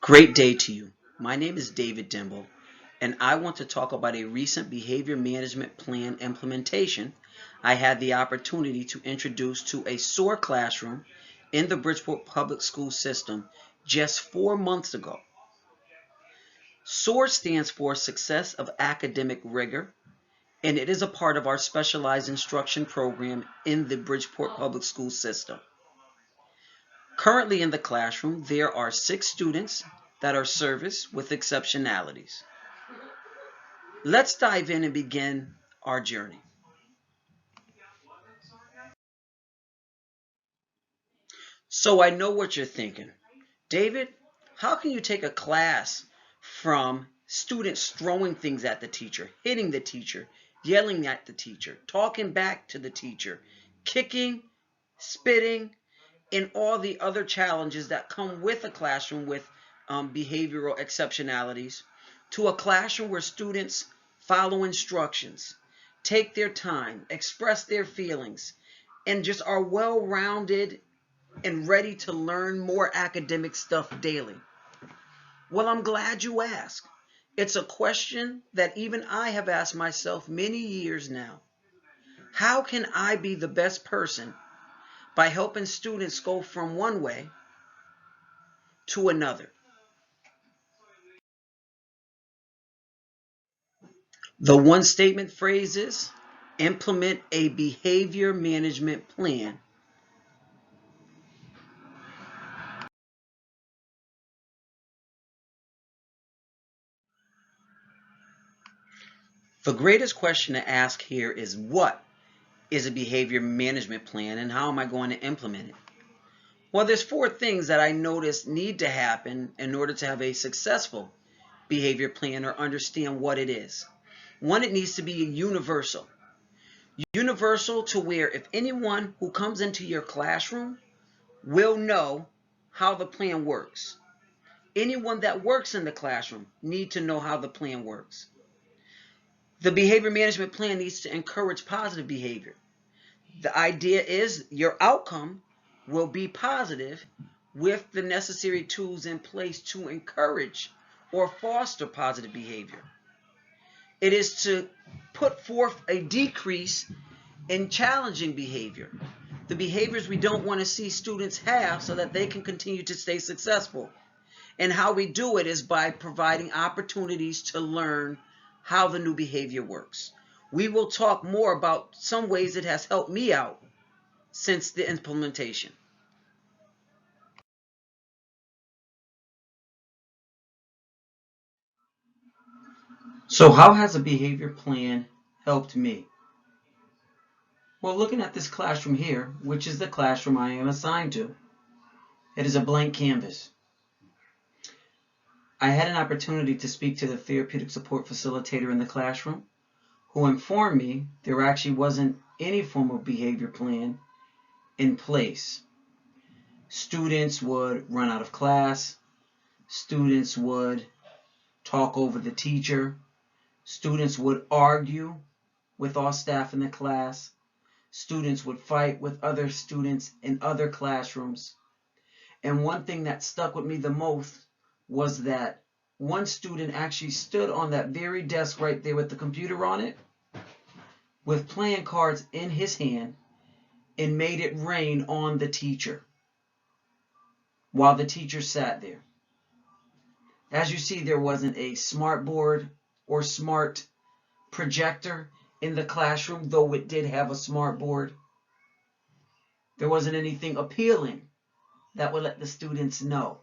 Great day to you. My name is David Dimble, and I want to talk about a recent behavior management plan implementation I had the opportunity to introduce to a SOAR classroom in the Bridgeport Public School System just 4 months ago. SOAR stands for Success of Academic Rigor, and it is a part of our specialized instruction program in the Bridgeport Public School System. Currently in the classroom, there are 6 students that are serviced with exceptionalities. Let's dive in and begin our journey. So I know what you're thinking. David, how can you take a class from students throwing things at the teacher, hitting the teacher, yelling at the teacher, talking back to the teacher, kicking, spitting, and all the other challenges that come with a classroom with behavioral exceptionalities, to a classroom where students follow instructions, take their time, express their feelings, and just are well-rounded and ready to learn more academic stuff daily? Well, I'm glad you asked. It's a question that even I have asked myself many years now. How can I be the best person by helping students go from one way to another? The one statement phrase is implement a behavior management plan. The greatest question to ask here is, what is a behavior management plan and how am I going to implement it? Well, there's 4 things that I notice need to happen in order to have a successful behavior plan or understand what it is. One, it needs to be universal. Universal to where if anyone who comes into your classroom will know how the plan works. Anyone that works in the classroom need to know how the plan works. The behavior management plan needs to encourage positive behavior. The idea is your outcome will be positive with the necessary tools in place to encourage or foster positive behavior. It is to put forth a decrease in challenging behavior, the behaviors we don't want to see students have so that they can continue to stay successful. And how we do it is by providing opportunities to learn how the new behavior works. We will talk more about some ways it has helped me out since the implementation. So how has a behavior plan helped me? Well, looking at this classroom here, which is the classroom I am assigned to, it is a blank canvas. I had an opportunity to speak to the therapeutic support facilitator in the classroom, who informed me there actually wasn't any form of behavior plan in place. Students would run out of class, students would talk over the teacher, students would argue with all staff in the class, students would fight with other students in other classrooms. And one thing that stuck with me the most was that one student actually stood on that very desk right there with the computer on it, with playing cards in his hand, and made it rain on the teacher while the teacher sat there. As you see, there wasn't a smart board or smart projector in the classroom, though it did have a smart board. There wasn't anything appealing that would let the students know.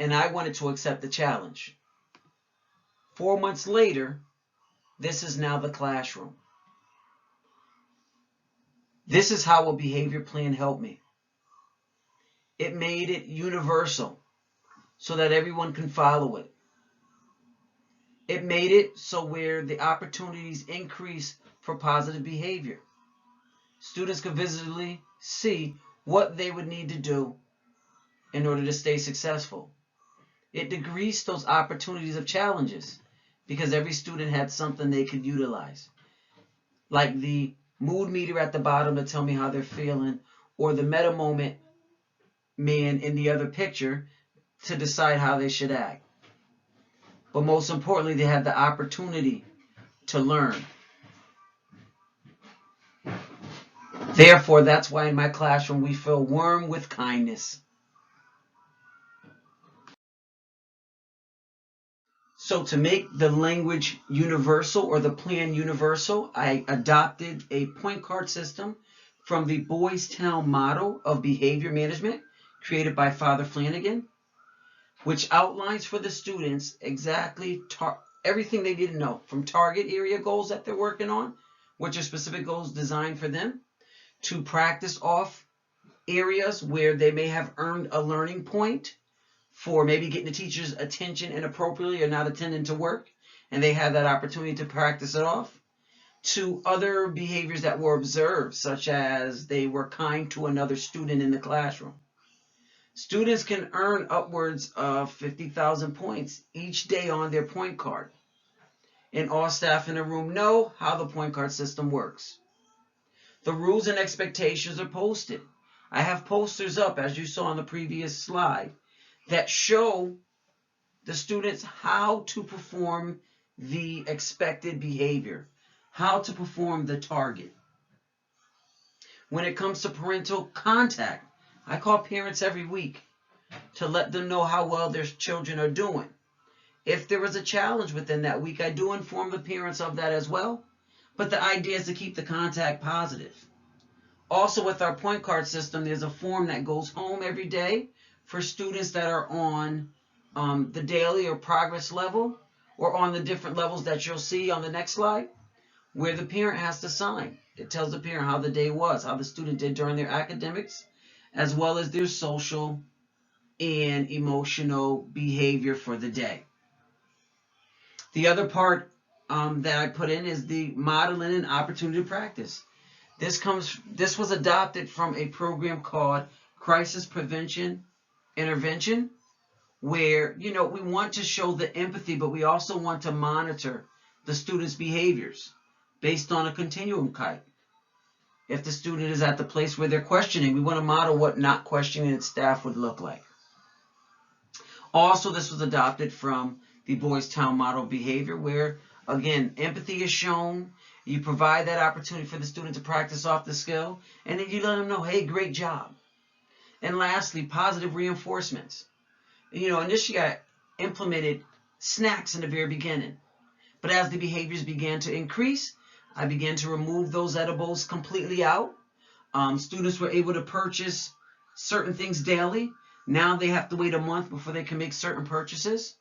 And I wanted to accept the challenge. 4 months later, this is now the classroom. This is how a behavior plan helped me. It made it universal so that everyone can follow it. It made it so where the opportunities increase for positive behavior. Students could visibly see what they would need to do in order to stay successful. It decreased those opportunities of challenges because every student had something they could utilize, like the mood meter at the bottom to tell me how they're feeling, or the meta moment man in the other picture to decide how they should act. But most importantly, they have the opportunity to learn. Therefore, that's why in my classroom we fill worm with kindness. So to make the language universal or the plan universal, I adopted a point card system from the Boys Town model of behavior management created by Father Flanagan, which outlines for the students exactly everything they need to know, from target area goals that they're working on, which are specific goals designed for them, to practice off areas where they may have earned a learning point for maybe getting the teacher's attention inappropriately or not attending to work, and they have that opportunity to practice it off, to other behaviors that were observed, such as they were kind to another student in the classroom. Students can earn upwards of 50,000 points each day on their point card. And all staff in the room know how the point card system works. The rules and expectations are posted. I have posters up, as you saw on the previous slide, that show the students how to perform the expected behavior, how to perform the target. When it comes to parental contact, I call parents every week to let them know how well their children are doing. If there is a challenge within that week, I do inform the parents of that as well. But the idea is to keep the contact positive. Also, with our point card system, there's a form that goes home every day for students that are on the daily or progress level, or on the different levels that you'll see on the next slide, where the parent has to sign. It tells the parent how the day was, how the student did during their academics, as well as their social and emotional behavior for the day. The other part that I put in is the modeling and opportunity practice. This was adopted from a program called Crisis Prevention Intervention, where we want to show the empathy, but we also want to monitor the students' behaviors based on a continuum type. If the student is at the place where they're questioning, we want to model what not questioning its staff would look like. Also, this was adopted from the Boys Town model of behavior, where, again, empathy is shown. You provide that opportunity for the student to practice off the skill, and then you let them know, hey, great job. And lastly, positive reinforcements. Initially I implemented snacks in the very beginning, but as the behaviors began to increase, I began to remove those edibles completely out. Students were able to purchase certain things daily. Now they have to wait a month before they can make certain purchases.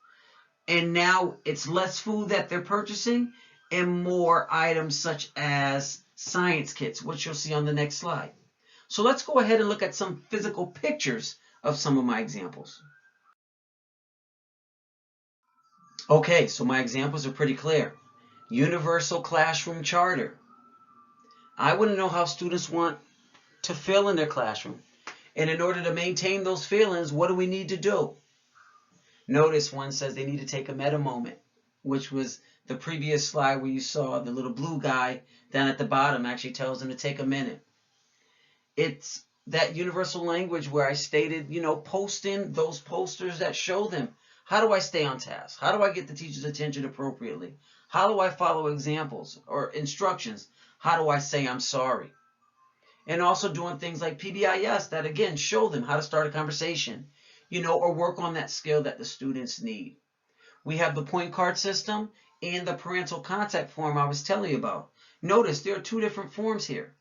And now it's less food that they're purchasing and more items such as science kits, which you'll see on the next slide. So let's go ahead and look at some physical pictures of some of my examples. Okay, so my examples are pretty clear. Universal classroom charter. I want to know how students want to feel in their classroom. And in order to maintain those feelings, what do we need to do? Notice one says they need to take a meta moment, which was the previous slide where you saw the little blue guy down at the bottom actually tells them to take a minute. It's that universal language where I stated, posting those posters that show them, how do I stay on task? How do I get the teacher's attention appropriately? How do I follow examples or instructions? How do I say I'm sorry? And also doing things like PBIS that, again, show them how to start a conversation, or work on that skill that the students need. We have the point card system and the parental contact form I was telling you about. Notice there are two different forms here.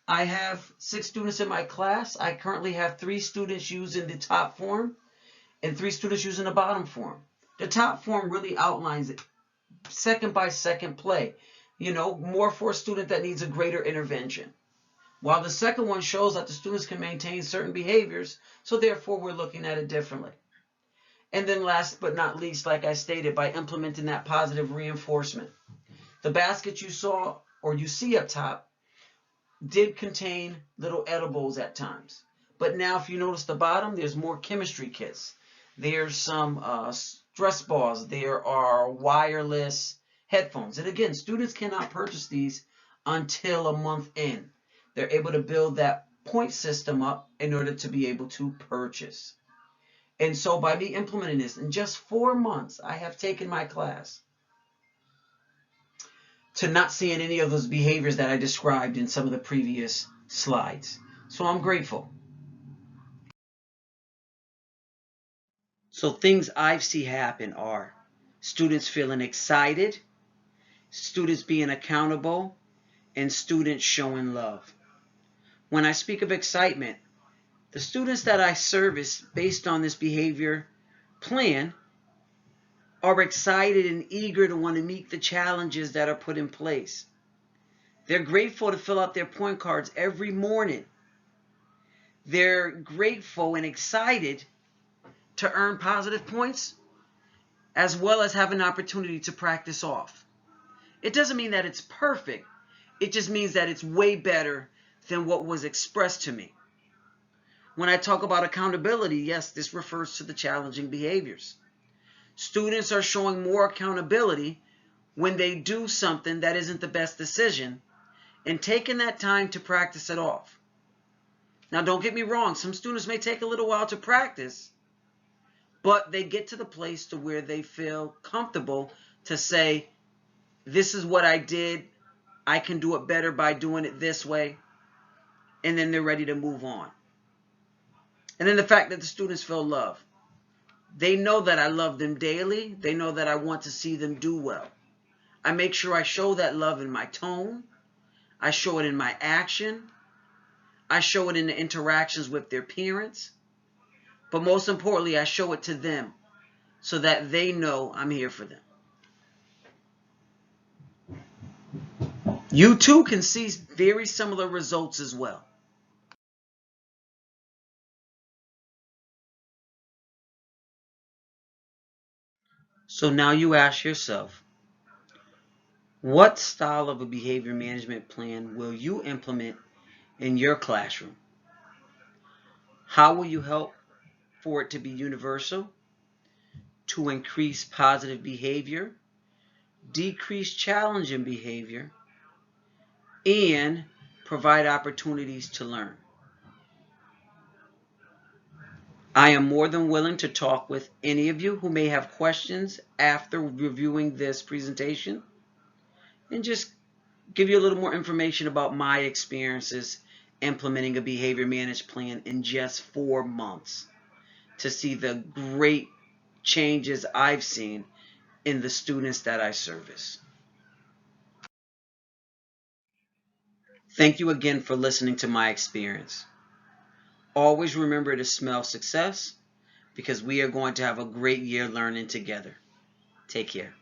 I have 6 students in my class. I currently have 3 students using the top form and 3 students using the bottom form. The top form really outlines it second by second play, more for a student that needs a greater intervention. While the second one shows that the students can maintain certain behaviors, so therefore we're looking at it differently. And then last but not least, like I stated, by implementing that positive reinforcement. The basket you saw or you see up top did contain little edibles at times. But now if you notice the bottom, there's more chemistry kits. There's some stress balls. There are wireless headphones. And again, students cannot purchase these until a month in. They're able to build that point system up in order to be able to purchase. And so by me implementing this in just 4 months, I have taken my class to not seeing any of those behaviors that I described in some of the previous slides. So I'm grateful. So things I see happen are students feeling excited, students being accountable, and students showing love. When I speak of excitement, the students that I service based on this behavior plan are excited and eager to want to meet the challenges that are put in place. They're grateful to fill out their point cards every morning. They're grateful and excited to earn positive points as well as have an opportunity to practice off. It doesn't mean that it's perfect. It just means that it's way better than what was expressed to me. When I talk about accountability, yes, this refers to the challenging behaviors. Students are showing more accountability when they do something that isn't the best decision and taking that time to practice it off. Now, don't get me wrong. Some students may take a little while to practice, but they get to the place to where they feel comfortable to say, this is what I did. I can do it better by doing it this way. And then they're ready to move on. And then the fact that the students feel love. They know that I love them daily. They know that I want to see them do well. I make sure I show that love in my tone. I show it in my action. I show it in the interactions with their parents. But most importantly, I show it to them so that they know I'm here for them. You too can see very similar results as well. So now you ask yourself, what style of a behavior management plan will you implement in your classroom? How will you help for it to be universal, to increase positive behavior, decrease challenging behavior, and provide opportunities to learn? I am more than willing to talk with any of you who may have questions after reviewing this presentation and just give you a little more information about my experiences implementing a behavior management plan in just 4 months to see the great changes I've seen in the students that I service. Thank you again for listening to my experience. Always remember to smell success because we are going to have a great year learning together. Take care.